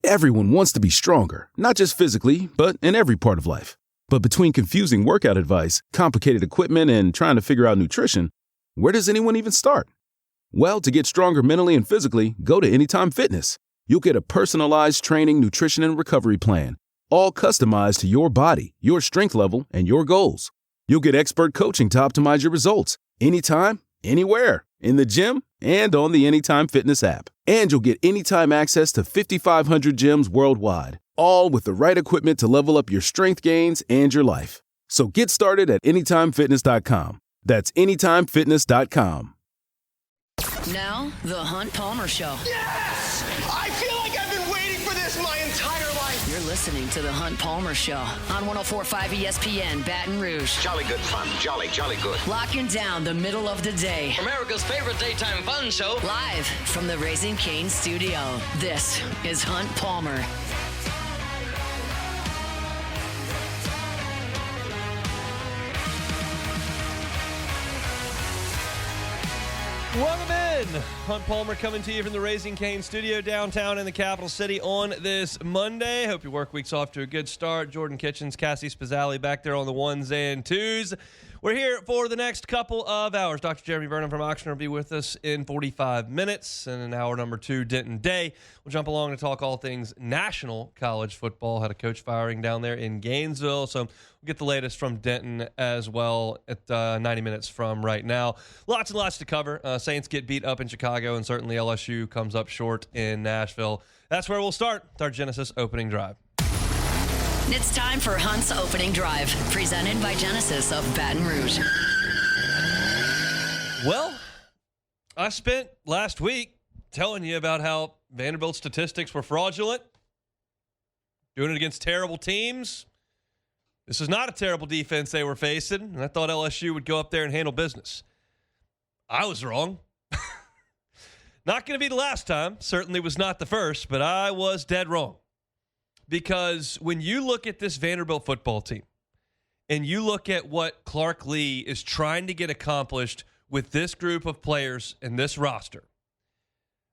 Everyone wants to be stronger, not just physically, but in every part of life. But between confusing workout advice, complicated equipment, and trying to figure out nutrition, where does anyone even start? Well, to get stronger mentally and physically, go to Anytime Fitness. You'll get a personalized training, nutrition, and recovery plan, all customized to your body, your strength level, and your goals. You'll get expert coaching to optimize your results, anytime, anywhere, in the gym and on the Anytime Fitness app. And you'll get anytime access to 5,500 gyms worldwide, all with the right equipment to level up your strength gains and your life. So get started at AnytimeFitness.com. That's AnytimeFitness.com. Now, the Hunt Palmer Show. Yes! I feel like I've been waiting for this my entire life. You're listening to the Hunt Palmer Show on 104.5 ESPN Baton Rouge. Jolly good fun. Jolly good. Locking down the middle of the day. America's favorite daytime fun show. Live from the Raising Cane studio. This is Hunt Palmer. Welcome in. Hunt Palmer coming to you from the Raising Cane studio downtown in the capital city on this Monday. Hope your work week's off to a good start. Jordan Kitchens, Cassie Spazzali back there on the ones and twos. We're here for the next couple of hours. Dr. Jeremy Burnham from Oxnard will be with us in 45 minutes. And in hour number 2, Denton Day. We'll jump along to talk all things national college football. Had a coach firing down there in Gainesville. So we'll get the latest from Denton as well at 90 minutes from right now. Lots and lots to cover. Saints get beat up in Chicago, and certainly LSU comes up short in Nashville. That's where we'll start with our Genesis opening drive. It's time for Hunt's Opening Drive, presented by Genesis of Baton Rouge. Well, I spent last week telling you about how Vanderbilt statistics were fraudulent, doing it against terrible teams. This is not a terrible defense they were facing, and I thought LSU would go up there and handle business. I was wrong. Not going to be the last time. Certainly was not the first, but I was dead wrong. Because when you look at this Vanderbilt football team and you look at what Clark Lee is trying to get accomplished with this group of players and this roster,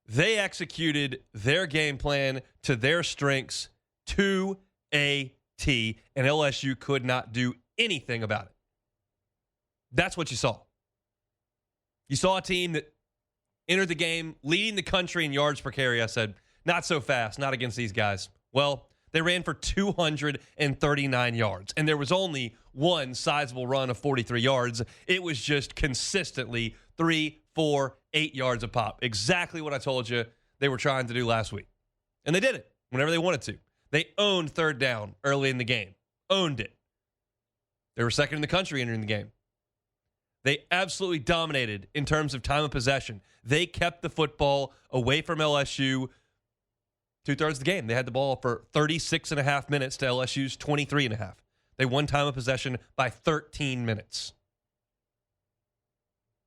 they executed their game plan to their strengths to a T, and LSU could not do anything about it. That's what you saw. You saw a team that entered the game leading the country in yards per carry. I said, not so fast, not against these guys. Well, they ran for 239 yards, and there was only one sizable run of 43 yards. It was just consistently 3, 4, 8 yards a pop. Exactly what I told you they were trying to do last week. And they did it whenever they wanted to. They owned third down early in the game. Owned it. They were second in the country entering the game. They absolutely dominated in terms of time of possession. They kept the football away from LSU 2/3 of the game. They had the ball for 36.5 minutes to LSU's 23.5. They won time of possession by 13 minutes.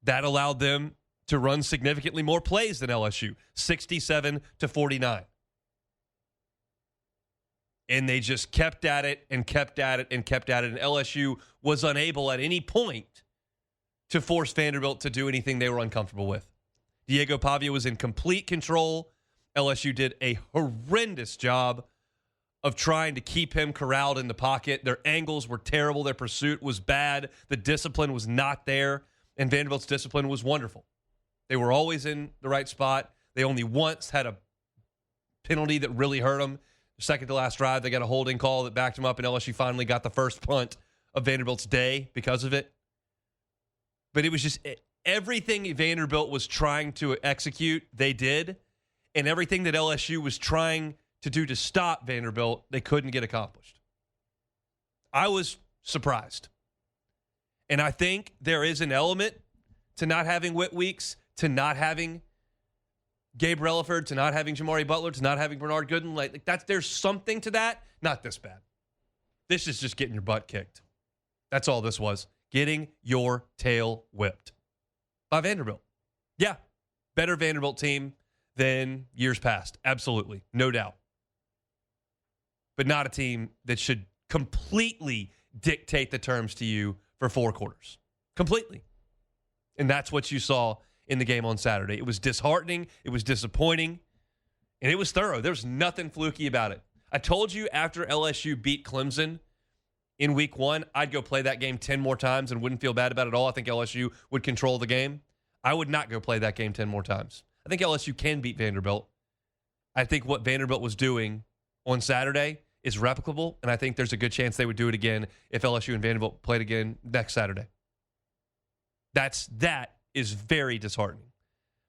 That allowed them to run significantly more plays than LSU, 67-49. And they just kept at it and kept at it and kept at it. And LSU was unable at any point to force Vanderbilt to do anything they were uncomfortable with. Diego Pavia was in complete control. LSU did a horrendous job of trying to keep him corralled in the pocket. Their angles were terrible. Their pursuit was bad. The discipline was not there. And Vanderbilt's discipline was wonderful. They were always in the right spot. They only once had a penalty that really hurt them. Second to last drive, they got a holding call that backed them up, and LSU finally got the first punt of Vanderbilt's day because of it. But it was just everything Vanderbilt was trying to execute, they did. And everything that LSU was trying to do to stop Vanderbilt, they couldn't get accomplished. I was surprised. And I think there is an element to not having Whit Weeks, to not having Gabe Relaford, to not having Jamari Butler, to not having Bernard Gooden. Like there's something to that. Not this bad. This is just getting your butt kicked. That's all this was. Getting your tail whipped by Vanderbilt. Yeah, better Vanderbilt team than years past. Absolutely. No doubt. But not a team that should completely dictate the terms to you for 4 quarters. Completely. And that's what you saw in the game on Saturday. It was disheartening. It was disappointing. And it was thorough. There was nothing fluky about it. I told you after LSU beat Clemson in week 1, I'd go play that game 10 more times and wouldn't feel bad about it at all. I think LSU would control the game. I would not go play that game 10 more times. I think LSU can beat Vanderbilt. I think what Vanderbilt was doing on Saturday is replicable, and I think there's a good chance they would do it again if LSU and Vanderbilt played again next Saturday. That is very disheartening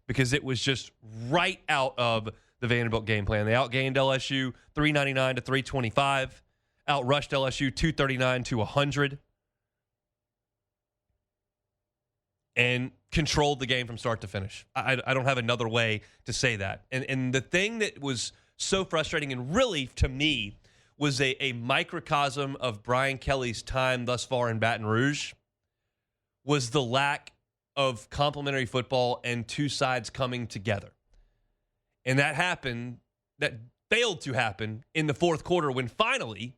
because it was just right out of the Vanderbilt game plan. They outgained LSU 399 to 325, outrushed LSU 239 to 100, and controlled the game from start to finish. I don't have another way to say that. And the thing that was so frustrating and really, to me, was a microcosm of Brian Kelly's time thus far in Baton Rouge was the lack of complementary football and two sides coming together. And that failed to happen in the fourth quarter when finally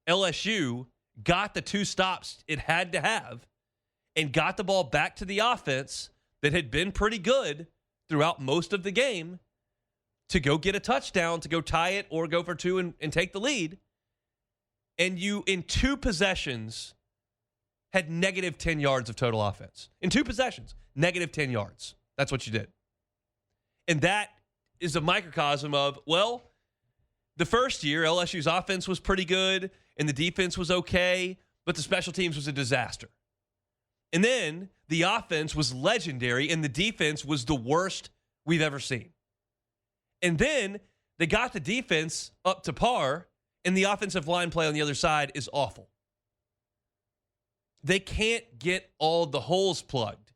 LSU got the 2 stops it had to have and got the ball back to the offense that had been pretty good throughout most of the game to go get a touchdown, to go tie it or go for 2 and take the lead. And you, in 2 possessions, had negative 10 yards of total offense. In 2 possessions, negative 10 yards. That's what you did. And that is a microcosm of, well, the first year, LSU's offense was pretty good and the defense was okay, but the special teams was a disaster. And then the offense was legendary and the defense was the worst we've ever seen. And then they got the defense up to par and the offensive line play on the other side is awful. They can't get all the holes plugged.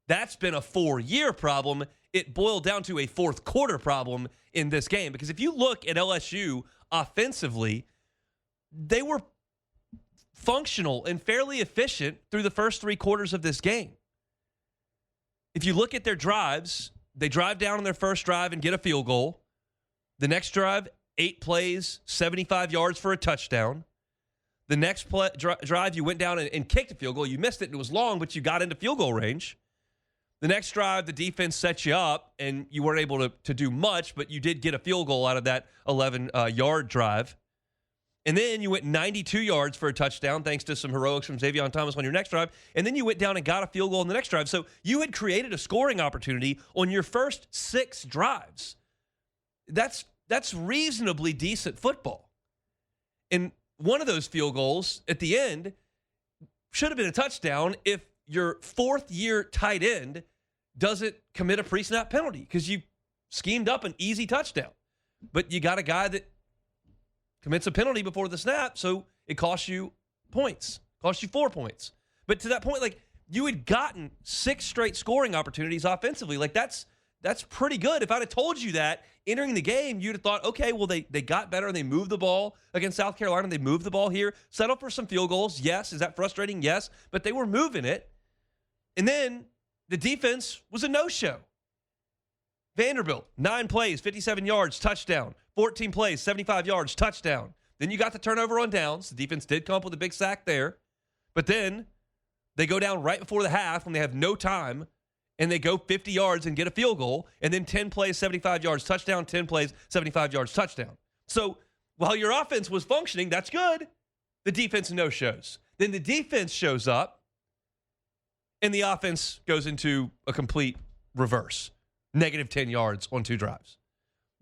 That's been a 4-year problem. It boiled down to a fourth quarter problem in this game. Because if you look at LSU offensively, they were functional and fairly efficient through the first 3 quarters of this game. If you look at their drives, they drive down on their first drive and get a field goal. The next drive, 8 plays, 75 yards for a touchdown. The next drive, you went down and kicked a field goal. You missed it, and it was long, but you got into field goal range. The next drive, the defense set you up, and you weren't able to do much, but you did get a field goal out of that 11-yard drive. And then you went 92 yards for a touchdown, thanks to some heroics from Xavier Thomas on your next drive. And then you went down and got a field goal on the next drive. So you had created a scoring opportunity on your first 6 drives. That's reasonably decent football. And one of those field goals at the end should have been a touchdown if your 4th-year tight end doesn't commit a pre-snap penalty because you schemed up an easy touchdown. But you got a guy that commits a penalty before the snap, so it costs you points. Costs you 4 points. But to that point, like, you had gotten 6 straight scoring opportunities offensively. Like, that's pretty good. If I'd have told you that entering the game, you'd have thought, okay, well, they got better and they moved the ball against South Carolina. They moved the ball here. Settled for some field goals. Yes. Is that frustrating? Yes. But they were moving it. And then the defense was a no-show. Vanderbilt, 9 plays, 57 yards, touchdown. 14 plays, 75 yards, touchdown. Then you got the turnover on downs. The defense did come up with a big sack there. But then they go down right before the half when they have no time, and they go 50 yards and get a field goal, and then 10 plays, 75 yards, touchdown, 10 plays, 75 yards, touchdown. So while your offense was functioning, that's good. The defense no-shows. Then the defense shows up, and the offense goes into a complete reverse. Negative 10 yards on 2 drives.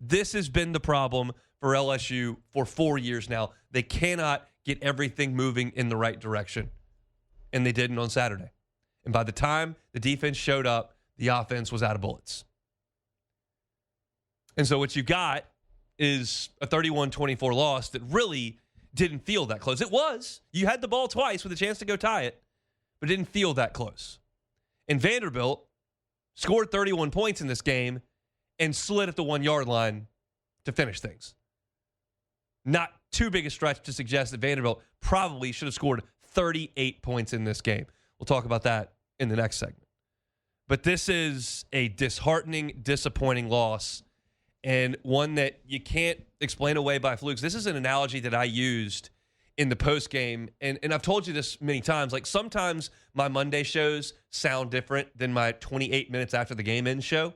This has been the problem for LSU for 4 years now. They cannot get everything moving in the right direction, and they didn't on Saturday. And by the time the defense showed up, the offense was out of bullets. And so what you got is a 31-24 loss that really didn't feel that close. It was. You had the ball twice with a chance to go tie it, but it didn't feel that close. And Vanderbilt scored 31 points in this game and slid at the 1-yard line to finish things. Not too big a stretch to suggest that Vanderbilt probably should have scored 38 points in this game. We'll talk about that in the next segment. But this is a disheartening, disappointing loss, and one that you can't explain away by flukes. This is an analogy that I used in the postgame, and I've told you this many times. Like, sometimes my Monday shows sound different than my 28 minutes after the game end show.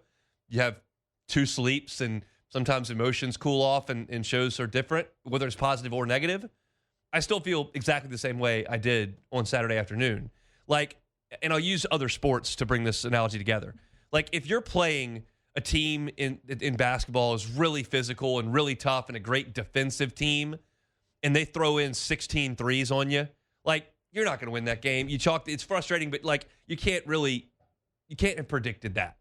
You have 2 sleeps and Sometimes emotions cool off and shows are different, whether it's positive or negative. I still feel exactly the same way I did on Saturday afternoon. Like, and I'll use other sports to bring this analogy together. Like, if you're playing a team in basketball is really physical and really tough and a great defensive team, and they throw in 16 threes on you, like, you're not going to win that game. It's frustrating, but, like, you can't have predicted that.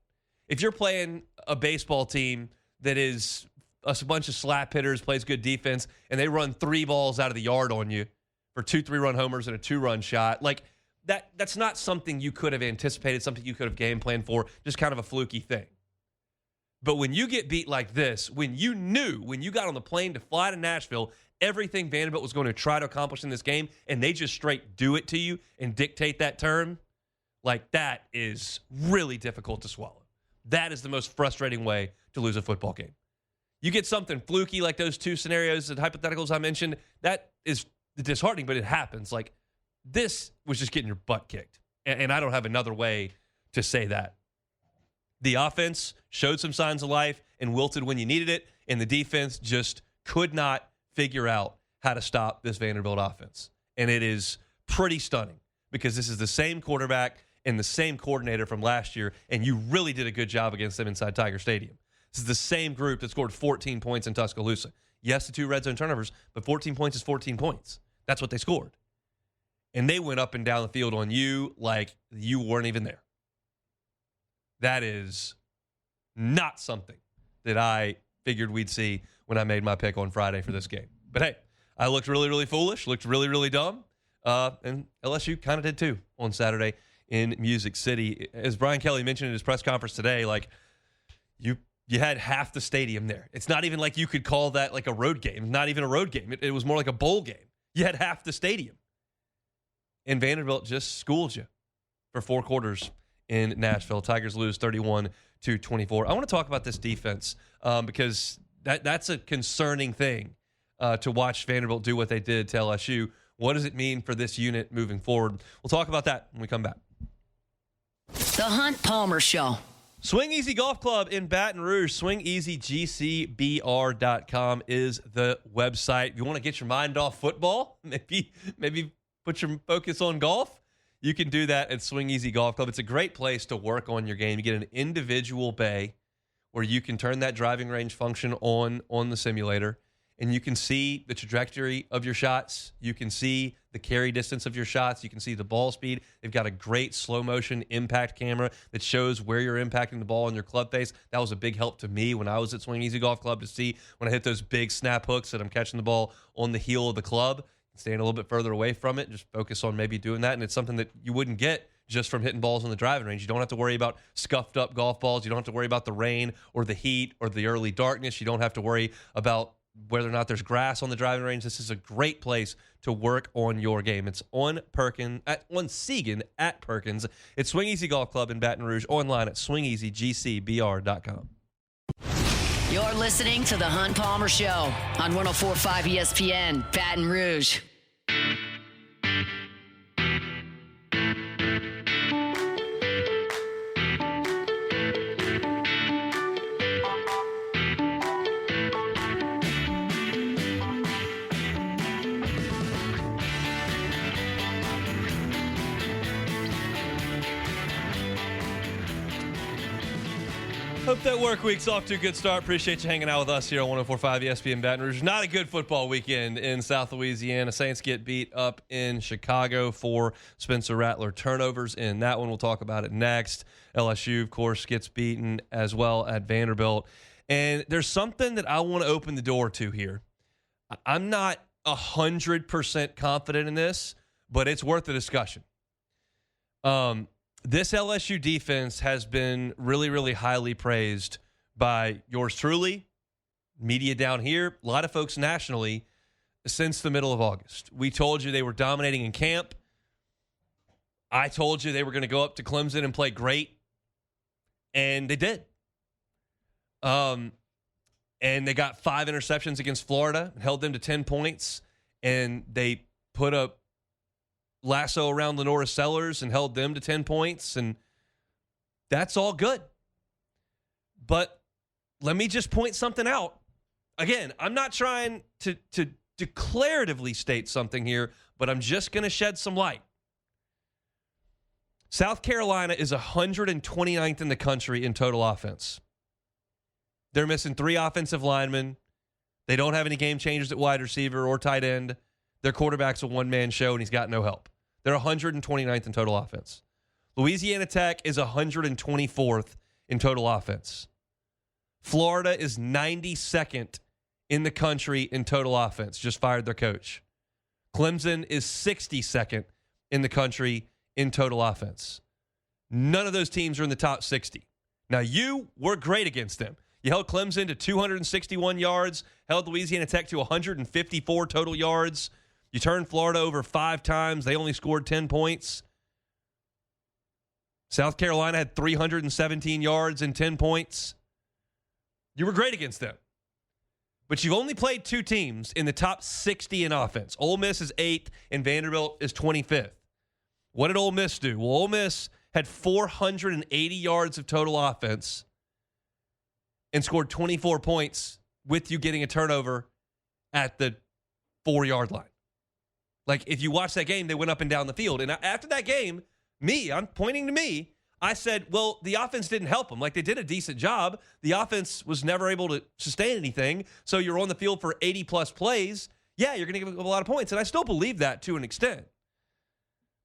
If you're playing a baseball team that is a bunch of slap hitters, plays good defense, and they run 3 balls out of the yard on you for 2 3-run homers and a 2-run shot, like, that's not something you could have anticipated, something you could have game planned for, just kind of a fluky thing. But when you get beat like this, when you got on the plane to fly to Nashville, everything Vanderbilt was going to try to accomplish in this game, and they just straight do it to you and dictate that turn, like, that is really difficult to swallow. That is the most frustrating way to lose a football game. You get something fluky like those 2 scenarios and hypotheticals I mentioned, that is disheartening, but it happens. Like, this was just getting your butt kicked, and I don't have another way to say that. The offense showed some signs of life and wilted when you needed it, and the defense just could not figure out how to stop this Vanderbilt offense. And it is pretty stunning because this is the same quarterback and the same coordinator from last year, and you really did a good job against them inside Tiger Stadium. This is the same group that scored 14 points in Tuscaloosa. Yes, the 2 red zone turnovers, but 14 points is 14 points. That's what they scored. And they went up and down the field on you like you weren't even there. That is not something that I figured we'd see when I made my pick on Friday for this game. But hey, I looked really, really foolish, looked really, really dumb, and LSU kind of did too on Saturday in Music City. As Brian Kelly mentioned in his press conference today, like, you had half the stadium there. It's not even like you could call that like a road game. Not even a road game. It was more like a bowl game. You had half the stadium. And Vanderbilt just schooled you for 4 quarters in Nashville. Tigers lose 31-24. I want to talk about this defense because that's a concerning thing to watch Vanderbilt do what they did to LSU. What does it mean for this unit moving forward? We'll talk about that when we come back. The Hunt Palmer Show. Swing Easy Golf Club in Baton Rouge. SwingEasyGCBR.com is the website. If you want to get your mind off football, maybe put your focus on golf, you can do that at Swing Easy Golf Club. It's a great place to work on your game. You get an individual bay where you can turn that driving range function on the simulator, and you can see the trajectory of your shots. You can see the carry distance of your shots. You can see the ball speed. They've got a great slow-motion impact camera that shows where you're impacting the ball in your club face. That was a big help to me when I was at Swing Easy Golf Club to see when I hit those big snap hooks that I'm catching the ball on the heel of the club. Stand a little bit further away from it. Just focus on maybe doing that, and it's something that you wouldn't get just from hitting balls on the driving range. You don't have to worry about scuffed up golf balls. You don't have to worry about the rain or the heat or the early darkness. You don't have to worry about whether or not there's grass on the driving range. This is a great place to work on your game. It's on Segan at Perkins. It's Swing Easy Golf Club in Baton Rouge. Online at swingeasygcbr.com. You're listening to The Hunt Palmer Show on 104.5 ESPN, Baton Rouge. Hope that work week's off to a good start. Appreciate you hanging out with us here on 104.5 ESPN Baton Rouge. Not a good football weekend in South Louisiana. Saints get beat up in Chicago for Spencer Rattler turnovers in that one. We'll talk about it next. LSU, of course, gets beaten as well at Vanderbilt. And there's something that I want to open the door to here. I'm not 100% confident in this, but it's worth the discussion. This LSU defense has been really, really highly praised by yours truly, media down here, a lot of folks nationally, since the middle of August. We told you they were dominating in camp. I told you they were going to go up to Clemson and play great, and they did. And they got 5 interceptions against Florida, held them to 10 points, and they put a lasso around Lenora Sellers and held them to 10 points, and that's all good. But let me just point something out. Again, I'm not trying to declaratively state something here, but I'm just going to shed some light. South Carolina is 129th in the country in total offense. They're missing 3 offensive linemen. They don't have any game changers at wide receiver or tight end. Their quarterback's a one-man show, and he's got no help. They're 129th in total offense. Louisiana Tech is 124th in total offense. Florida is 92nd in the country in total offense. Just fired their coach. Clemson is 62nd in the country in total offense. None of those teams are in the top 60. Now, you were great against them. You held Clemson to 261 yards, held Louisiana Tech to 154 total yards. You turned Florida over 5 times. They only scored 10 points. South Carolina had 317 yards and 10 points. You were great against them. But you've only played 2 teams in the top 60 in offense. Ole Miss is 8th and Vanderbilt is 25th. What did Ole Miss do? Well, Ole Miss had 480 yards of total offense and scored 24 points with you getting a turnover at the 4-yard line. Like, if you watch that game, they went up and down the field. And after that game, I'm pointing to me, I said, well, the offense didn't help them. Like, they did a decent job. The offense was never able to sustain anything. So you're on the field for 80-plus plays. Yeah, you're going to give up a lot of points. And I still believe that to an extent.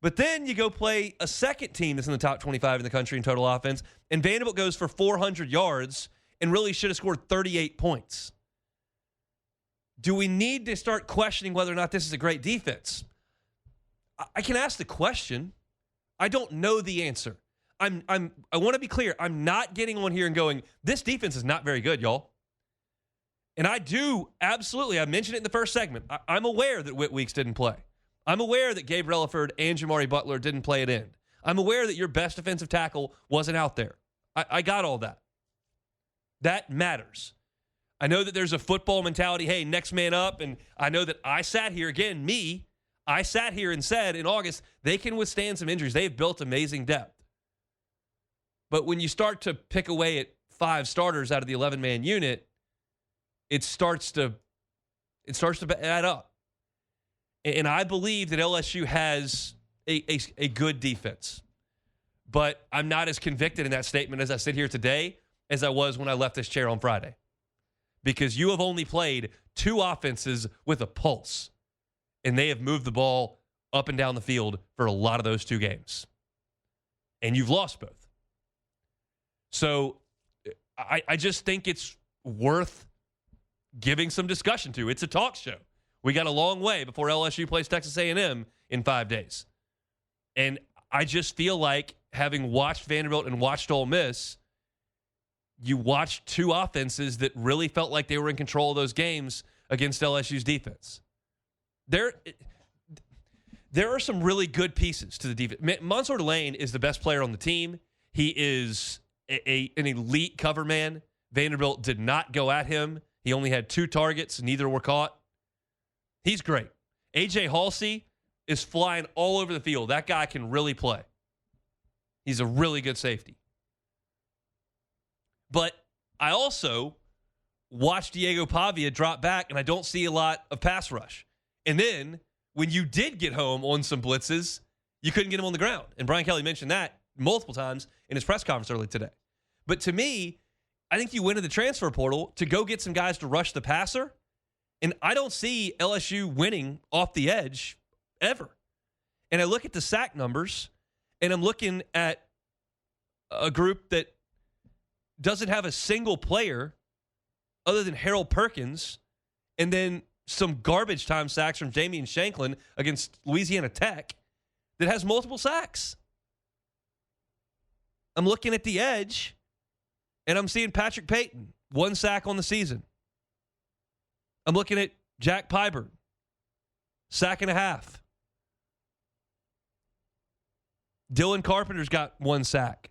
But then you go play a second team that's in the top 25 in the country in total offense, and Vanderbilt goes for 400 yards and really should have scored 38 points. Do we need to start questioning whether or not this is a great defense? I can ask the question. I don't know the answer. I want to be clear. I'm not getting on here and going, this defense is not very good, y'all. And I do, absolutely. I mentioned it in the first segment. I'm aware that Whit Weeks didn't play. I'm aware that Gabe Relaford and Jamari Butler didn't play at end. I'm aware that your best defensive tackle wasn't out there. I got all that. That matters. I know that there's a football mentality, hey, next man up, and I know that I sat here, again, I sat here and said in August, they can withstand some injuries. They've built amazing depth. But when you start to pick away at 5 starters out of the 11-man unit, it starts to add up. And I believe that LSU has a good defense. But I'm not as convicted in that statement as I sit here today as I was when I left this chair on Friday. Because you have only played 2 offenses with a pulse. And they have moved the ball up and down the field for a lot of those 2 games. And you've lost both. So I just think it's worth giving some discussion to. It's a talk show. We got a long way before LSU plays Texas A&M in 5 days. And I just feel like, having watched Vanderbilt and watched Ole Miss, you watched 2 offenses that really felt like they were in control of those games against LSU's defense. There are some really good pieces to the defense. Mansour Delane is the best player on the team. He is an elite cover man. Vanderbilt did not go at him. He only had 2 targets. Neither were caught. He's great. A.J. Halsey is flying all over the field. That guy can really play. He's a really good safety. But I also watched Diego Pavia drop back, and I don't see a lot of pass rush. And then when you did get home on some blitzes, you couldn't get him on the ground. And Brian Kelly mentioned that multiple times in his press conference early today. But to me, I think you went to the transfer portal to go get some guys to rush the passer. And I don't see LSU winning off the edge ever. And I look at the sack numbers, and I'm looking at a group that doesn't have a single player other than Harold Perkins, and then some garbage time sacks from Damian Shanklin against Louisiana Tech that has multiple sacks. I'm looking at the edge, and I'm seeing Patrick Payton, 1 sack on the season. I'm looking at Jack Pyburn, 1.5 sacks. Dylan Carpenter's got 1 sack.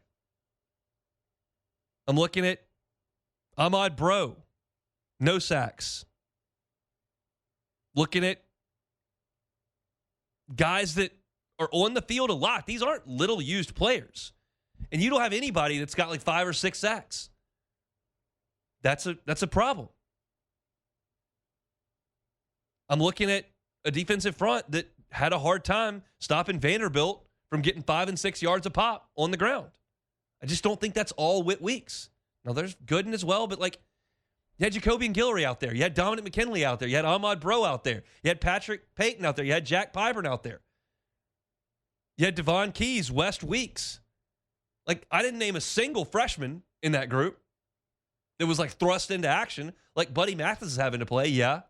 I'm looking at Ahmad Bro, no sacks. Looking at guys that are on the field a lot. These aren't little used players. And you don't have anybody that's got like 5 or 6 sacks. That's a problem. I'm looking at a defensive front that had a hard time stopping Vanderbilt from getting 5 and 6 yards a pop on the ground. I just don't think that's all Whit Weeks. Now, there's Gooden as well, but like, you had Jacoby and Guillory out there. You had Dominic McKinley out there. You had Ahmad Bro out there. You had Patrick Payton out there. You had Jack Pyburn out there. You had Devon Keys, West Weeks. Like, I didn't name a single freshman in that group that was like thrust into action. Like Buddy Mathis is having to play, yeah.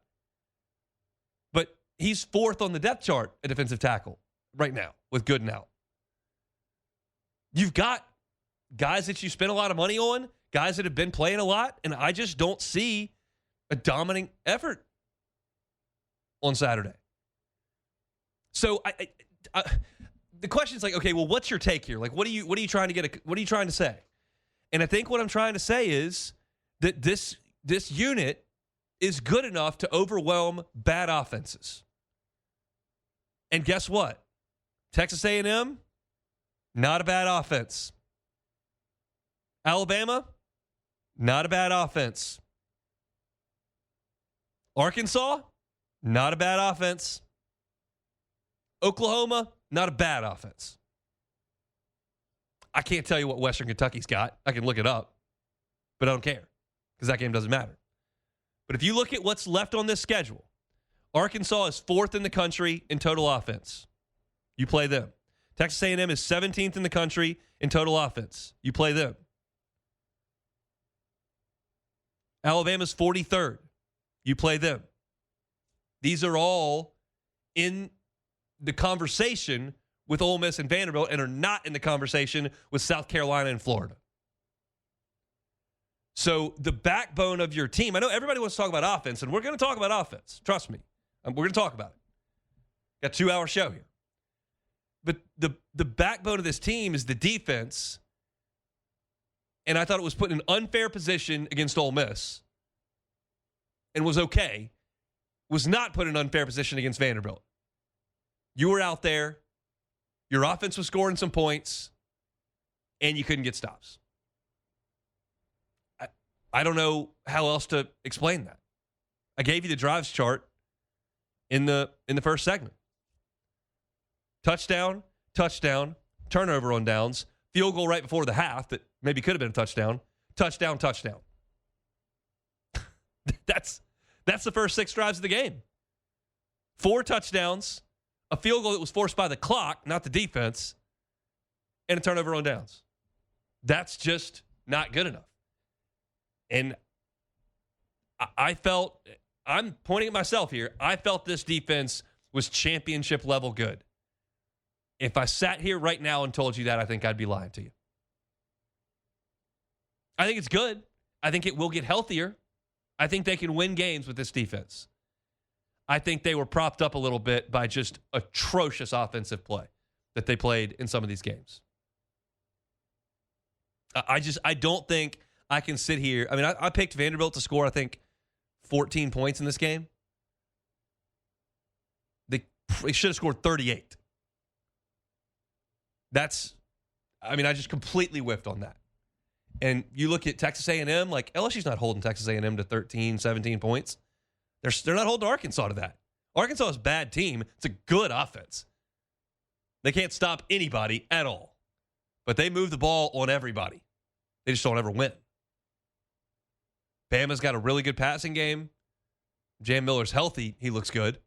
But he's 4th on the depth chart at defensive tackle right now with Gooden out. You've got guys that you spent a lot of money on, guys that have been playing a lot, and I just don't see a dominant effort on Saturday. So the question is like, okay, well, what's your take here? Like, what are you trying to get? What are you trying to say? And I think what I'm trying to say is that this unit is good enough to overwhelm bad offenses. And guess what? Texas A&M, not a bad offense. Alabama, not a bad offense. Arkansas, not a bad offense. Oklahoma, not a bad offense. I can't tell you what Western Kentucky's got. I can look it up, but I don't care because that game doesn't matter. But if you look at what's left on this schedule, Arkansas is 4th in the country in total offense. You play them. Texas A&M is 17th in the country in total offense. You play them. Alabama's 43rd. You play them. These are all in the conversation with Ole Miss and Vanderbilt and are not in the conversation with South Carolina and Florida. So the backbone of your team, I know everybody wants to talk about offense, and we're going to talk about offense. Trust me. We're going to talk about it. Got a 2-hour show here. But the backbone of this team is the defense, and I thought it was put in an unfair position against Ole Miss and was okay, was not put in an unfair position against Vanderbilt. You were out there, your offense was scoring some points, and you couldn't get stops. I don't know how else to explain that. I gave you the drives chart in the first segment. Touchdown, touchdown, turnover on downs, field goal right before the half that maybe could have been a touchdown, touchdown, touchdown. That's the first 6 drives of the game. 4 touchdowns, a field goal that was forced by the clock, not the defense, and a turnover on downs. That's just not good enough. And I felt, I'm pointing at myself here, I felt this defense was championship level good. If I sat here right now and told you that, I think I'd be lying to you. I think it's good. I think it will get healthier. I think they can win games with this defense. I think they were propped up a little bit by just atrocious offensive play that they played in some of these games. I don't think I can sit here. I mean, I picked Vanderbilt to score, I think, 14 points in this game. They should have scored 38. I just completely whiffed on that. And you look at Texas A&M, like LSU's not holding Texas A&M to 13, 17 points. They're not holding Arkansas to that. Arkansas is a bad team. It's a good offense. They can't stop anybody at all. But they move the ball on everybody. They just don't ever win. Bama's got a really good passing game. Jam Miller's healthy. He looks good.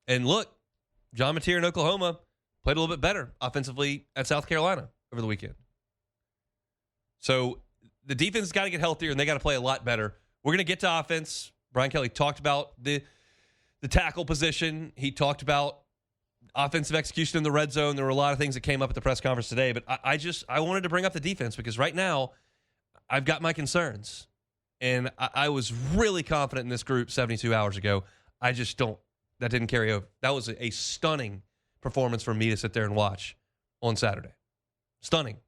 And look, John Mateer in Oklahoma played a little bit better offensively at South Carolina over the weekend. So the defense has got to get healthier, and they got to play a lot better. We're going to get to offense. Brian Kelly talked about the tackle position. He talked about offensive execution in the red zone. There were a lot of things that came up at the press conference today, but I wanted to bring up the defense because right now I've got my concerns. And I was really confident in this group 72 hours ago. I just don't. That didn't carry over. That was a stunning performance for me to sit there and watch on Saturday. Stunning.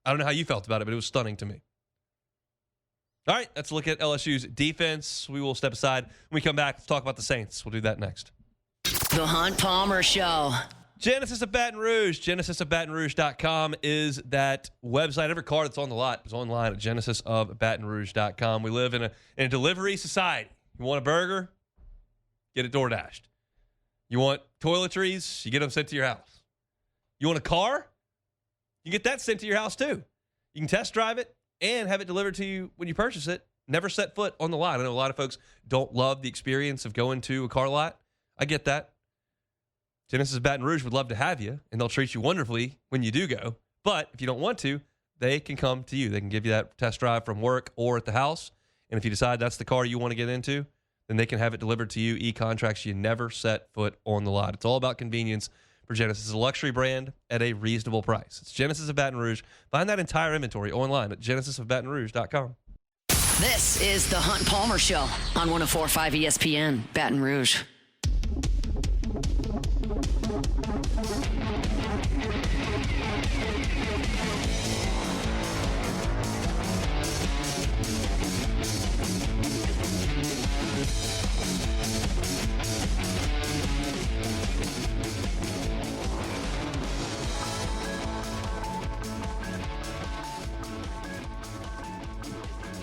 I don't know how you felt about it, but it was stunning to me. All right, let's look at LSU's defense. We will step aside. When we come back, let's talk about the Saints. We'll do that next. The Hunt Palmer Show. Genesis of Baton Rouge. GenesisofBatonRouge.com is that website. Every car that's on the lot is online at GenesisofBatonRouge.com. We live in a delivery society. You want a burger? Get it DoorDashed. You want toiletries? You get them sent to your house. You want a car? You get that sent to your house too. You can test drive it and have it delivered to you when you purchase it. Never set foot on the lot. I know a lot of folks don't love the experience of going to a car lot. I get that. Genesis of Baton Rouge would love to have you, and they'll treat you wonderfully when you do go. But if you don't want to, they can come to you. They can give you that test drive from work or at the house. And if you decide that's the car you want to get into, then they can have it delivered to you. E-contracts, you never set foot on the lot. It's all about convenience for Genesis. It's a luxury brand at a reasonable price. It's Genesis of Baton Rouge. Find that entire inventory online at genesisofbatonrouge.com. This is the Hunt Palmer Show on 104.5 ESPN, Baton Rouge.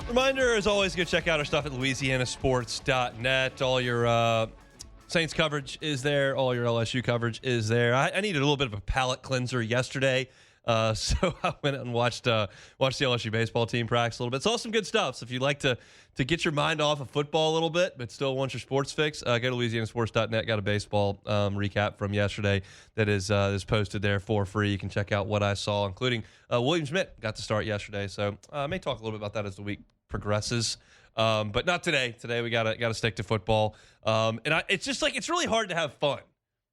Reminder, as always, go check out our stuff at louisianasports.net. All your Saints coverage is there. All your LSU coverage is there. I needed a little bit of a palate cleanser yesterday, so I went out and watched the LSU baseball team practice a little bit. Saw some good stuff. So if you'd like to get your mind off of football a little bit, but still want your sports fix, go to louisianasports.net. Got a baseball recap from yesterday that is posted there for free. You can check out what I saw, including William Schmidt got to start yesterday. So I may talk a little bit about that as the week progresses, but not today. Today we gotta stick to football. It's just like it's really hard to have fun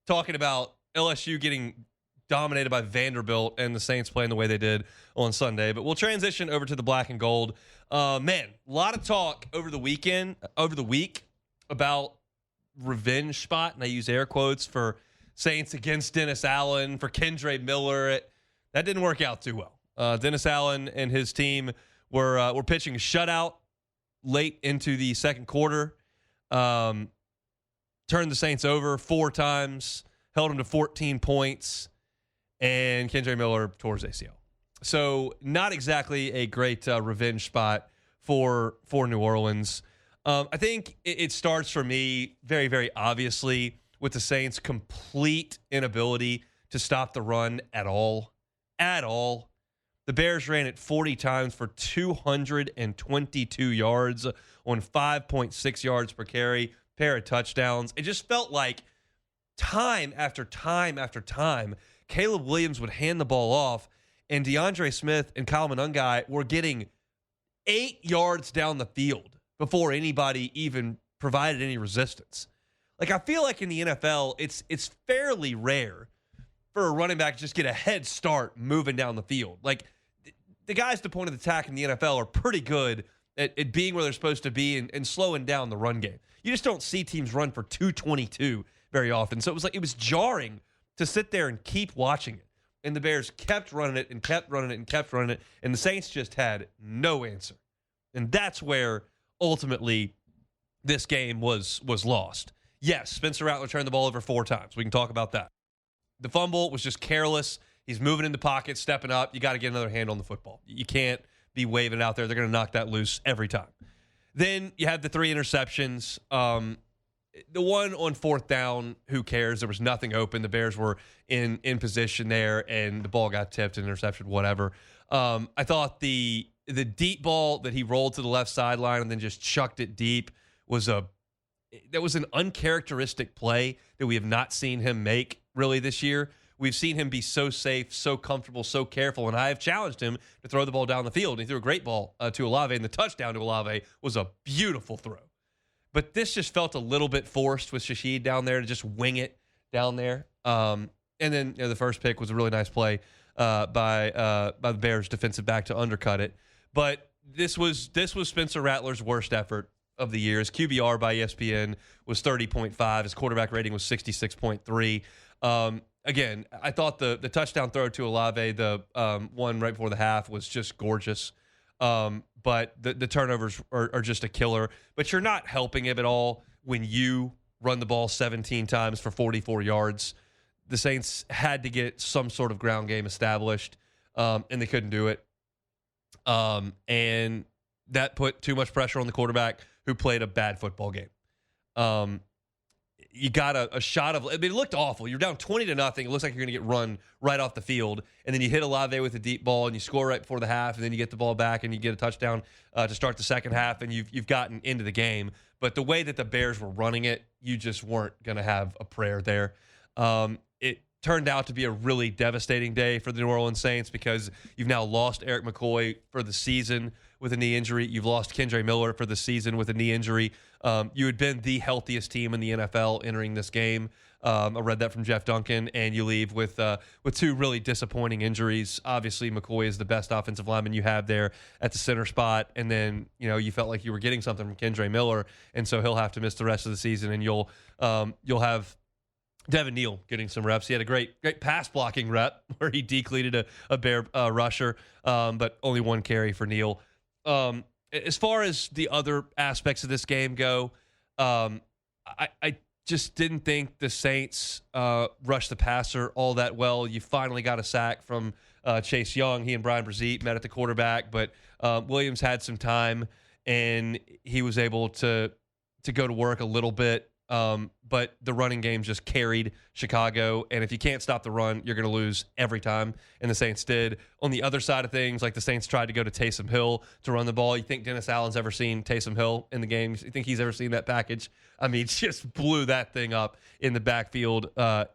talking about LSU getting dominated by Vanderbilt and the Saints playing the way they did on Sunday. But we'll transition over to the black and gold. Man, a lot of talk over the week about revenge spot, and I use air quotes for Saints against Dennis Allen, for Kendre Miller. That didn't work out too well. Dennis Allen and his team were pitching a shutout late into the second quarter. Turned the Saints over 4 times, held them to 14 points, and Kendre Miller tore his ACL. So not exactly a great revenge spot for New Orleans. I think it starts for me very, very obviously with the Saints' complete inability to stop the run at all. At all. The Bears ran it 40 times for 222 yards on 5.6 yards per carry, pair of touchdowns. It just felt like time after time after time, Caleb Williams would hand the ball off, and DeAndre Smith and Kyle Monungai were getting 8 yards down the field before anybody even provided any resistance. Like, I feel like in the NFL, it's fairly rare for a running back to just get a head start moving down the field. Like, the guys at the point of attack in the NFL are pretty good at being where they're supposed to be and slowing down the run game. You just don't see teams run for 222 very often. So it was jarring to sit there and keep watching it. And the Bears kept running it and kept running it and kept running it. And the Saints just had no answer. And that's where ultimately this game was lost. Yes, Spencer Rattler turned the ball over 4 times. We can talk about that. The fumble was just careless. He's moving in the pocket, stepping up. You got to get another hand on the football. You can't be waving it out there. They're going to knock that loose every time. Then you have the 3 interceptions. The one on 4th down, who cares? There was nothing open. The Bears were in position there, and the ball got tipped, an interception, whatever. I thought the deep ball that he rolled to the left sideline and then just chucked it deep was an uncharacteristic play that we have not seen him make really this year. We've seen him be so safe, so comfortable, so careful, and I have challenged him to throw the ball down the field. He threw a great ball to Olave, and the touchdown to Olave was a beautiful throw. But this just felt a little bit forced with Shaheed down there to just wing it down there. And then the first pick was a really nice play by the Bears defensive back to undercut it. But this was Spencer Rattler's worst effort of the year. His QBR by ESPN was 30.5. His quarterback rating was 66.3. Again, I thought the touchdown throw to Olave, the one right before the half, was just gorgeous. But the turnovers are just a killer. But you're not helping him at all when you run the ball 17 times for 44 yards. the Saints had to get some sort of ground game established, and they couldn't do it. And that put too much pressure on the quarterback, who played a bad football game. You got a shot of, I mean, it looked awful. You're down 20-0. It looks like you're going to get run right off the field. And then you hit Olave with a deep ball and you score right before the half. And then you get the ball back and you get a touchdown to start the second half. And you've gotten into the game. But the way that the Bears were running it, you just weren't going to have a prayer there. It turned out to be a really devastating day for the New Orleans Saints, because you've now lost Eric McCoy for the season with a knee injury. You've lost Kendre Miller for the season with a knee injury. You had been the healthiest team in the NFL entering this game. I read that from Jeff Duncan, and you leave with two really disappointing injuries. Obviously, McCoy is the best offensive lineman you have there at the center spot, and then you felt like you were getting something from Kendre Miller, and so he'll have to miss the rest of the season, and you'll have Devin Neal getting some reps. He had a great pass blocking rep where he decleated a Bear rusher, but only one carry for Neal. As far as the other aspects of this game go, I just didn't think the Saints rushed the passer all that well. You finally got a sack from Chase Young. He and Brian Brzee met at the quarterback, but Williams had some time, and he was able to go to work a little bit. But the running game just carried Chicago, and if you can't stop the run, you're going to lose every time, and the Saints did. On the other side of things, like the Saints tried to go to Taysom Hill to run the ball. You think Dennis Allen's ever seen Taysom Hill in the game? You think he's ever seen that package? I mean, just blew that thing up in the backfield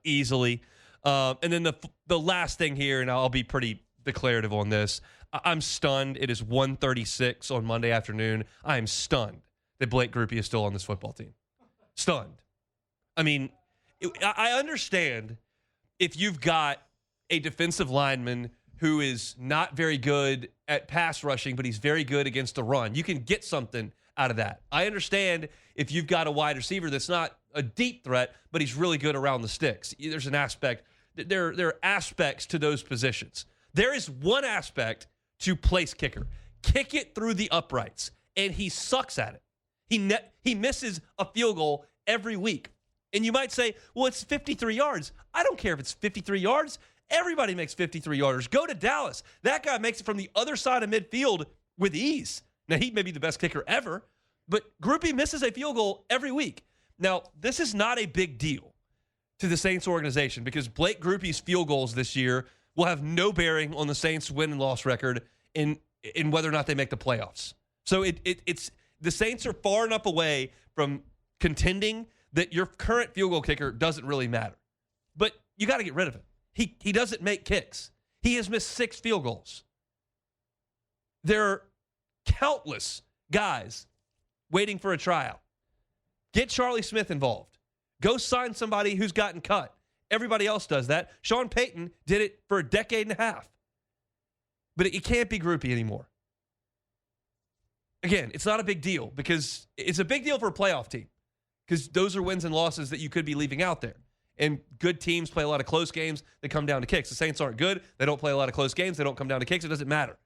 easily. And then the last thing here, and I'll be pretty declarative on this, I'm stunned. It is 1:36 on Monday afternoon. I am stunned that Blake Grupe is still on this football team. Stunned. I mean, I understand if you've got a defensive lineman who is not very good at pass rushing, but he's very good against the run. You can get something out of that. I understand if you've got a wide receiver that's not a deep threat, but he's really good around the sticks. There's an aspect. There are aspects to those positions. There is one aspect to place kicker. Kick it through the uprights, and he sucks at it. He misses a field goal every week. And you might say, well, it's 53 yards. I don't care if it's 53 yards. Everybody makes 53 yarders. Go to Dallas. That guy makes it from the other side of midfield with ease. Now, he may be the best kicker ever, but Grupe misses a field goal every week. Now, this is not a big deal to the Saints organization, because Blake Grupe's field goals this year will have no bearing on the Saints' win and loss record in whether or not they make the playoffs. So it's the Saints are far enough away from contending that your current field goal kicker doesn't really matter. But you got to get rid of him. He doesn't make kicks. He has missed 6 field goals. There are countless guys waiting for a tryout. Get Charlie Smith involved. Go sign somebody who's gotten cut. Everybody else does that. Sean Payton did it for a decade and a half. But it can't be Grupe anymore. Again, it's not a big deal, because it's a big deal for a playoff team, because those are wins and losses that you could be leaving out there. And good teams play a lot of close games that come down to kicks. The Saints aren't good. They don't play a lot of close games. They don't come down to kicks. It doesn't matter.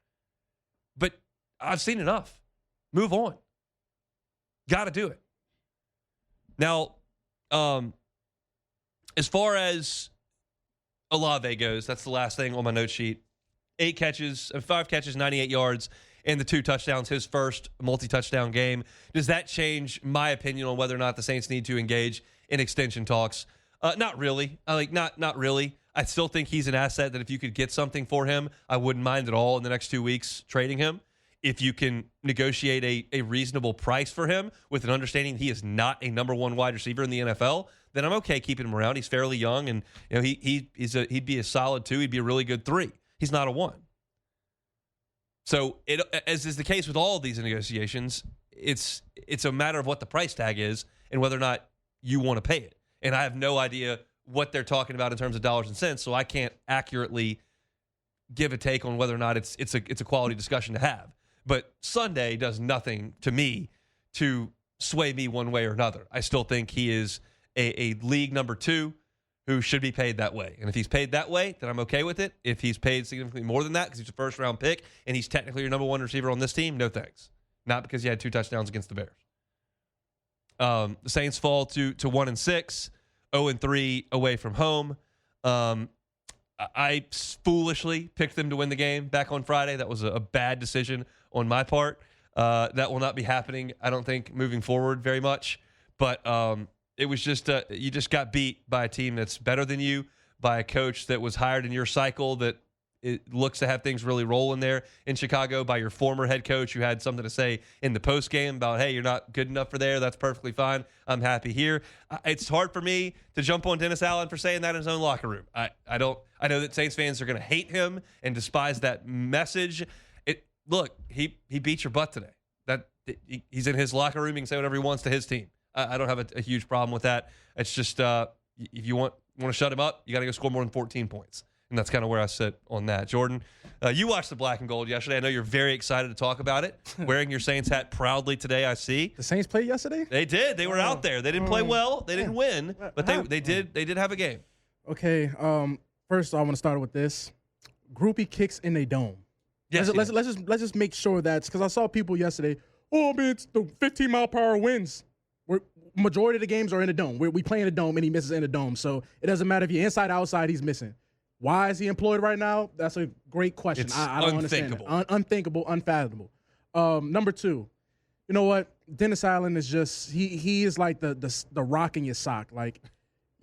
But I've seen enough. Move on. Got to do it. Now, as far as Olave goes, that's the last thing on my note sheet. 5 catches, 98 yards, and the 2 touchdowns, his first multi-touchdown game. Does that change my opinion on whether or not the Saints need to engage in extension talks? Not really. Not really. I still think he's an asset that if you could get something for him, I wouldn't mind at all in the next 2 weeks trading him. If you can negotiate a reasonable price for him with an understanding he is not a number 1 wide receiver in the NFL, then I'm okay keeping him around. He's fairly young, and he'd be a solid 2. He'd be a really good 3. He's not a 1. So, as is the case with all of these negotiations, it's a matter of what the price tag is and whether or not you want to pay it. And I have no idea what they're talking about in terms of dollars and cents, so I can't accurately give a take on whether or not it's a quality discussion to have. But Sunday does nothing to me to sway me one way or another. I still think he is a league number 2 who should be paid that way. And if he's paid that way, then I'm okay with it. If he's paid significantly more than that because he's a first-round pick and he's technically your number 1 receiver on this team, no thanks. Not because he had 2 touchdowns against the Bears. The Saints fall to 1-6, 0-3 away from home. I foolishly picked them to win the game back on Friday. That was a bad decision on my part. That will not be happening, I don't think, moving forward very much. But it was just you just got beat by a team that's better than you, by a coach that was hired in your cycle that it looks to have things really rolling there in Chicago, by your former head coach who had something to say in the post game about, hey, you're not good enough for there. That's perfectly fine. I'm happy here. It's hard for me to jump on Dennis Allen for saying that in his own locker room. I know that Saints fans are going to hate him and despise that message. Look, he beat your butt today. He's in his locker room. He can say whatever he wants to his team. I don't have a huge problem with that. It's just if you want to shut him up, you got to go score more than 14 points. And that's kind of where I sit on that. Jordan, you watched the black and gold yesterday. I know you're very excited to talk about it. Wearing your Saints hat proudly today, I see. The Saints played yesterday? They did. They were out there. They didn't play well. They didn't win, but they did have a game. Okay. First, I want to start with this. Groupie kicks in a dome. Yes, let's just make sure that's because I saw people yesterday. Oh man, it's the 15-mile-per-hour winds. Majority of the games are in a dome. We play in a dome and he misses in a dome. So it doesn't matter if you're inside, outside. He's missing. Why is he employed right now? That's a great question. I don't understand it. Unthinkable, unfathomable. Number two, you know what? Dennis Allen is just he is like the rock in your sock. Like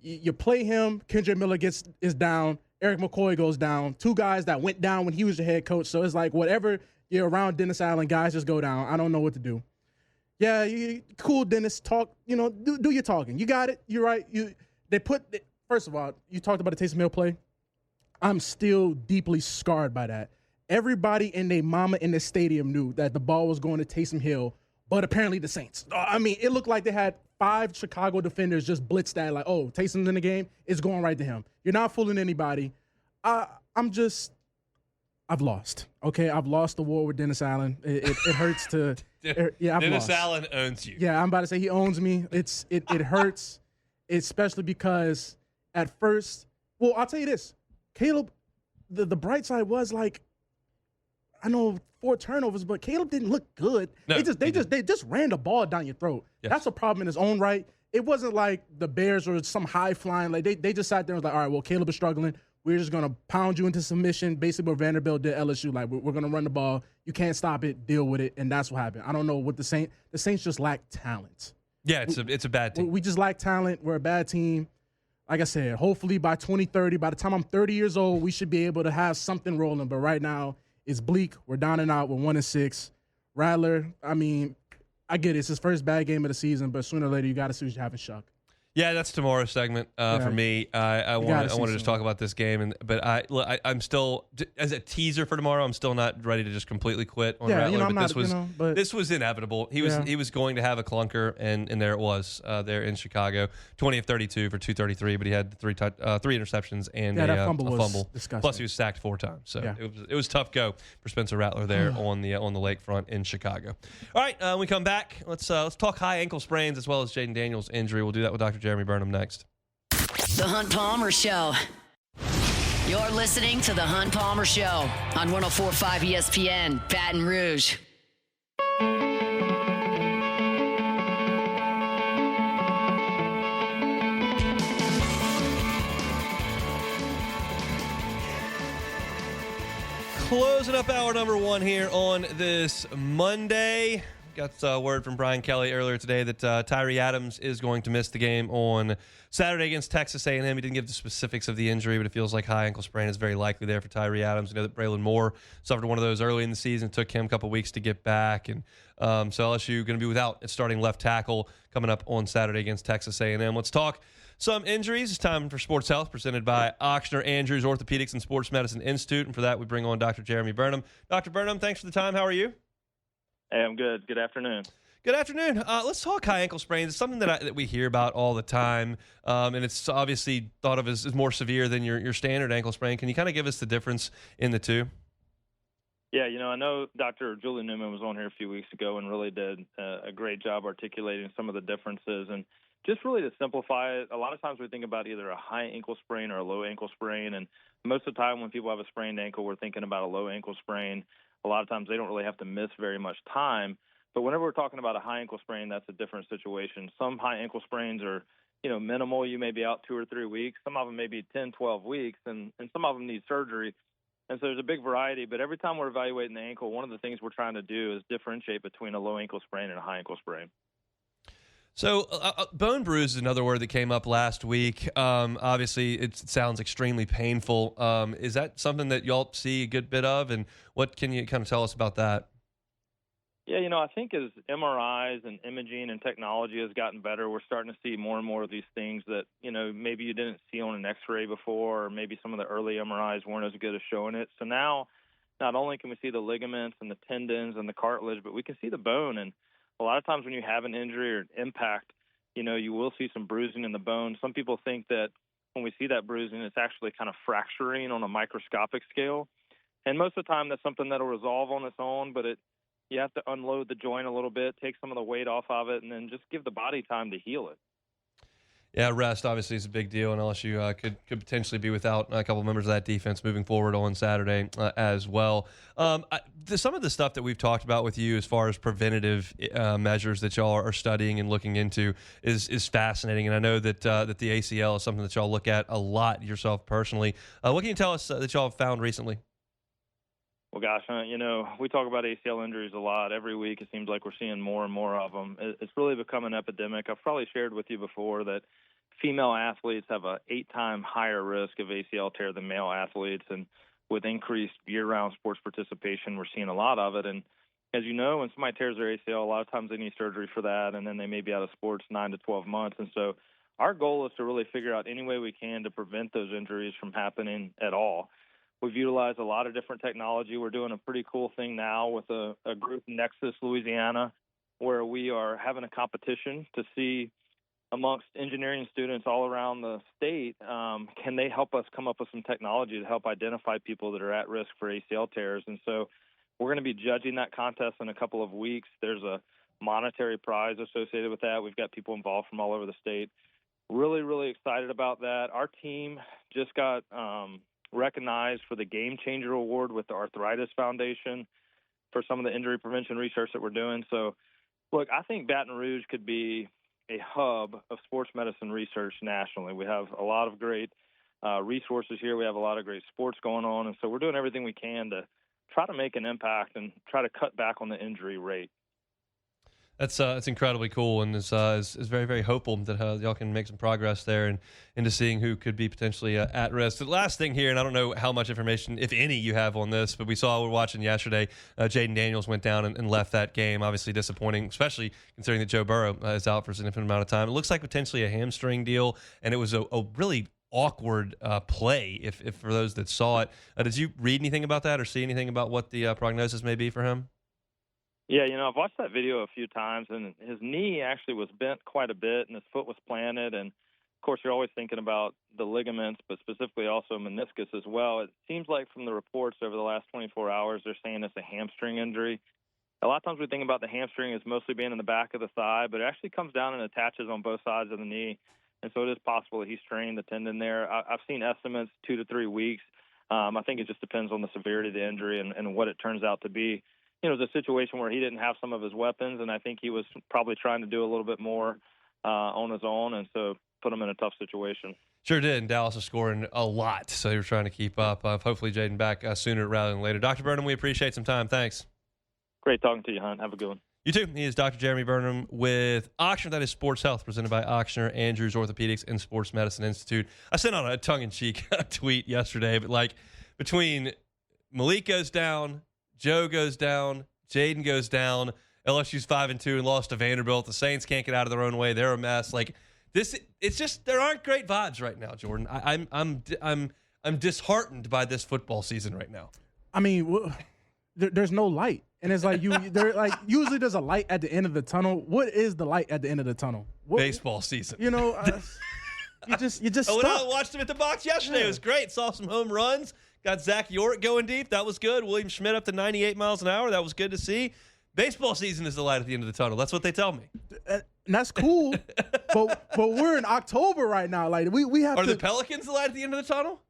you play him, Kendrick Miller is down, Eric McCoy goes down. Two guys that went down when he was your head coach. So it's like whatever you're around Dennis Allen, guys just go down. I don't know what to do. Yeah, cool, Dennis. Talk. Do your talking. You got it. You're right. First of all, you talked about the Taysom Hill play. I'm still deeply scarred by that. Everybody and their mama in the stadium knew that the ball was going to Taysom Hill, but apparently the Saints. I mean, it looked like they had 5 Chicago defenders just blitzed that, like, oh, Taysom's in the game. It's going right to him. You're not fooling anybody. I've lost. Okay, I've lost the war with Dennis Allen. It hurts to. I've Dennis lost. Allen owns you. Yeah, I'm about to say he owns me. It hurts, especially because at first, well, I'll tell you this. Caleb, the bright side was like, I know 4 turnovers, but Caleb didn't look good. No, they just ran the ball down your throat. Yes. That's a problem in its own right. It wasn't like the Bears or some high flying. Like they just sat there and was like, all right, well, Caleb is struggling. We're just gonna pound you into submission, basically what Vanderbilt did LSU. Like we're gonna run the ball. You can't stop it. Deal with it, and that's what happened. I don't know what the Saints just lack talent. Yeah, it's a bad team. We just lack talent. We're a bad team. Like I said, hopefully by 2030, by the time I'm 30 years old, we should be able to have something rolling. But right now, it's bleak. We're down and out. We're 1-6. Rattler, I mean, I get it. It's his first bad game of the season, but sooner or later, you got to see what you have in Shuck. Yeah, that's tomorrow's segment for me. I want to just talk about this game, but I'm still, as a teaser for tomorrow, I'm still not ready to just completely quit on Rattler. This was inevitable. He was going to have a clunker, and there it was there in Chicago. 20 of 32 for 233, but he had three interceptions and a fumble. Plus, he was sacked 4 times. So it was tough go for Spencer Rattler there on the lakefront in Chicago. All right, when we come back, let's talk high ankle sprains as well as Jaden Daniels' injury. We'll do that with Dr. Jeremy Burnham next. The Hunt Palmer Show. You're listening to The Hunt Palmer Show on 104.5 ESPN, Baton Rouge. Closing up hour number 1 here on this Monday. Got word from Brian Kelly earlier today that Tyree Adams is going to miss the game on Saturday against Texas A&M. He didn't give the specifics of the injury, but it feels like high ankle sprain is very likely there for Tyree Adams. I know that Braylon Moore suffered one of those early in the season. It took him a couple weeks to get back. And so LSU going to be without its starting left tackle coming up on Saturday against Texas A&M. Let's talk some injuries. It's time for Sports Health, presented by Ochsner Andrews Orthopedics and Sports Medicine Institute. And for that, we bring on Dr. Jeremy Burnham. Dr. Burnham, thanks for the time. How are you? Hey, I'm good. Good afternoon. Good afternoon. Let's talk high ankle sprains. It's something that we hear about all the time, and it's obviously thought of as more severe than your standard ankle sprain. Can you kind of give us the difference in the two? Yeah, I know Dr. Julie Newman was on here a few weeks ago and really did a great job articulating some of the differences. And just really to simplify it, a lot of times we think about either a high ankle sprain or a low ankle sprain. And most of the time when people have a sprained ankle, we're thinking about a low ankle sprain. A lot of times they don't really have to miss very much time. But whenever we're talking about a high ankle sprain, that's a different situation. Some high ankle sprains are minimal. You may be out 2 or 3 weeks. Some of them may be 10, 12 weeks, and some of them need surgery. And so there's a big variety. But every time we're evaluating the ankle, one of the things we're trying to do is differentiate between a low ankle sprain and a high ankle sprain. So bone bruise is another word that came up last week. Obviously, it sounds extremely painful. Is that something that y'all see a good bit of? And what can you kind of tell us about that? Yeah, I think as MRIs and imaging and technology has gotten better, we're starting to see more and more of these things that, maybe you didn't see on an X-ray before, or maybe some of the early MRIs weren't as good as showing it. So now not only can we see the ligaments and the tendons and the cartilage, but we can see the bone. And a lot of times when you have an injury or an impact, you will see some bruising in the bone. Some people think that when we see that bruising, it's actually kind of fracturing on a microscopic scale. And most of the time that's something that'll resolve on its own, but you have to unload the joint a little bit, take some of the weight off of it, and then just give the body time to heal it. Yeah, rest obviously is a big deal, and LSU could potentially be without a couple members of that defense moving forward on Saturday as well. Some of the stuff that we've talked about with you as far as preventative measures that y'all are studying and looking into is fascinating, and I know that the ACL is something that y'all look at a lot yourself personally. What can you tell us that y'all have found recently? Well, gosh, we talk about ACL injuries a lot. Every week it seems like we're seeing more and more of them. It's really become an epidemic. I've probably shared with you before that female athletes have a 8-time higher risk of ACL tear than male athletes. And with increased year-round sports participation, we're seeing a lot of it. And as you know, when somebody tears their ACL, a lot of times they need surgery for that, and then they may be out of sports 9 to 12 months. And so our goal is to really figure out any way we can to prevent those injuries from happening at all. We've utilized a lot of different technology. We're doing a pretty cool thing now with a group, Nexus, Louisiana, where we are having a competition to see amongst engineering students all around the state, can they help us come up with some technology to help identify people that are at risk for ACL tears. And so we're going to be judging that contest in a couple of weeks. There's a monetary prize associated with that. We've got people involved from all over the state. Really, really excited about that. Our team just got recognized for the Game Changer Award with the Arthritis Foundation for some of the injury prevention research that we're doing. So, look, I think Baton Rouge could be a hub of sports medicine research nationally. We have a lot of great resources here. We have a lot of great sports going on, and so we're doing everything we can to try to make an impact and try to cut back on the injury rate. That's incredibly cool, and is very, very hopeful that y'all can make some progress there and into seeing who could be potentially at risk. The last thing here, and I don't know how much information, if any, you have on this, but we're watching yesterday, Jaden Daniels went down and left that game. Obviously disappointing, especially considering that Joe Burrow is out for a significant amount of time. It looks like potentially a hamstring deal, and it was a really awkward play if for those that saw it. Did you read anything about that or see anything about what the prognosis may be for him? Yeah, I've watched that video a few times, and his knee actually was bent quite a bit, and his foot was planted. And, of course, you're always thinking about the ligaments, but specifically also meniscus as well. It seems like from the reports over the last 24 hours, they're saying it's a hamstring injury. A lot of times we think about the hamstring as mostly being in the back of the thigh, but it actually comes down and attaches on both sides of the knee. And so it is possible that he strained the tendon there. I've seen estimates 2 to 3 weeks. I think it just depends on the severity of the injury and what it turns out to be. It was a situation where he didn't have some of his weapons, and I think he was probably trying to do a little bit more on his own, and so put him in a tough situation. Sure did, and Dallas is scoring a lot, so you're trying to keep up. Hopefully Jaden back sooner rather than later. Dr. Burnham, we appreciate some time. Thanks. Great talking to you, Hunt. Have a good one. You too. He is Dr. Jeremy Burnham with Ochsner. That is Sports Health, presented by Ochsner, Andrews Orthopedics, and Sports Medicine Institute. I sent out a tongue-in-cheek tweet yesterday, but between Malik goes down, Joe goes down, Jaden goes down, LSU's 5-2 and lost to Vanderbilt. The Saints can't get out of their own way. They're a mess. It's just there aren't great vibes right now, Jordan. I'm disheartened by this football season right now. I mean, there's no light, and it's like usually there's a light at the end of the tunnel. What is the light at the end of the tunnel? Baseball season. You just I stuck. watched him at the box yesterday. Yeah. It was great. Saw some home runs. Got Zach York going deep. That was good. William Schmidt up to 98 miles an hour. That was good to see. Baseball season is the light at the end of the tunnel. That's what they tell me. And that's cool. but we're in October right now. We have Are the Pelicans the light at the end of the tunnel?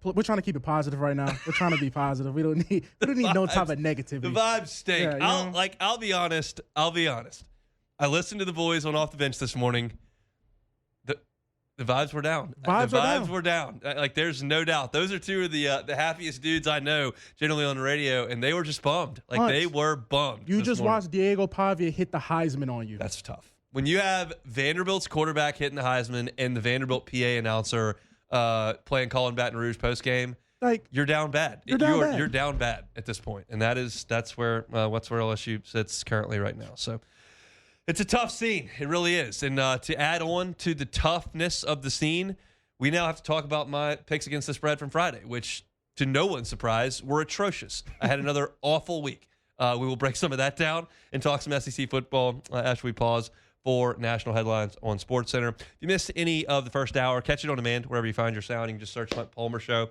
We're trying to keep it positive right now. We're trying to be positive. We don't need no type of negativity. The vibes stink. Yeah, I'll be honest. I listened to the boys on Off the Bench this morning. The vibes were down. The vibes were down. Like, there's no doubt. Those are two of the happiest dudes I know generally on the radio, and they were just bummed. Like, they were bummed. You just watched Diego Pavia hit the Heisman on you. That's tough. When you have Vanderbilt's quarterback hitting the Heisman and the Vanderbilt PA announcer playing Colin Baton Rouge postgame, like, you're down bad. You're down bad at this point, and that's where LSU sits currently right now. So it's a tough scene. It really is. And to add on to the toughness of the scene, we now have to talk about my picks against the spread from Friday, which, to no one's surprise, were atrocious. I had another awful week. We will break some of that down and talk some SEC football after we pause for national headlines on SportsCenter. If you missed any of the first hour, catch it on demand wherever you find your sound. You can just search Hunt Palmer Show.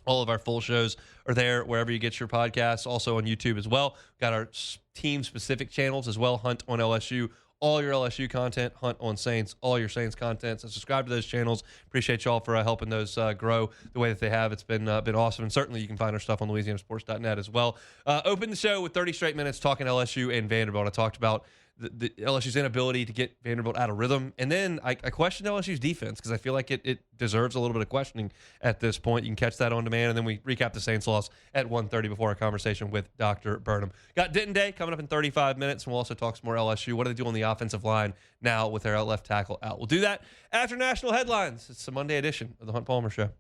All of our full shows are there wherever you get your podcasts, also on YouTube as well. We've got our team-specific channels as well, Hunt on LSU, all your LSU content, Hunt on Saints, all your Saints content. So subscribe to those channels. Appreciate y'all for helping those grow the way that they have. It's been awesome, and certainly you can find our stuff on LouisianaSports.net as well. Open the show with 30 straight minutes talking LSU and Vanderbilt. I talked about the LSU's inability to get Vanderbilt out of rhythm. And then I questioned LSU's defense because I feel like it deserves a little bit of questioning at this point. You can catch that on demand. And then we recap the Saints loss at 1:30 before our conversation with Dr. Burnham. Got Denton Day coming up in 35 minutes, and we'll also talk some more LSU. What do they do on the offensive line now with their left tackle out? We'll do that after national headlines. It's the Monday edition of the Hunt Palmer Show.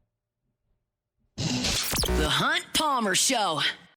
The Hunt Palmer Show.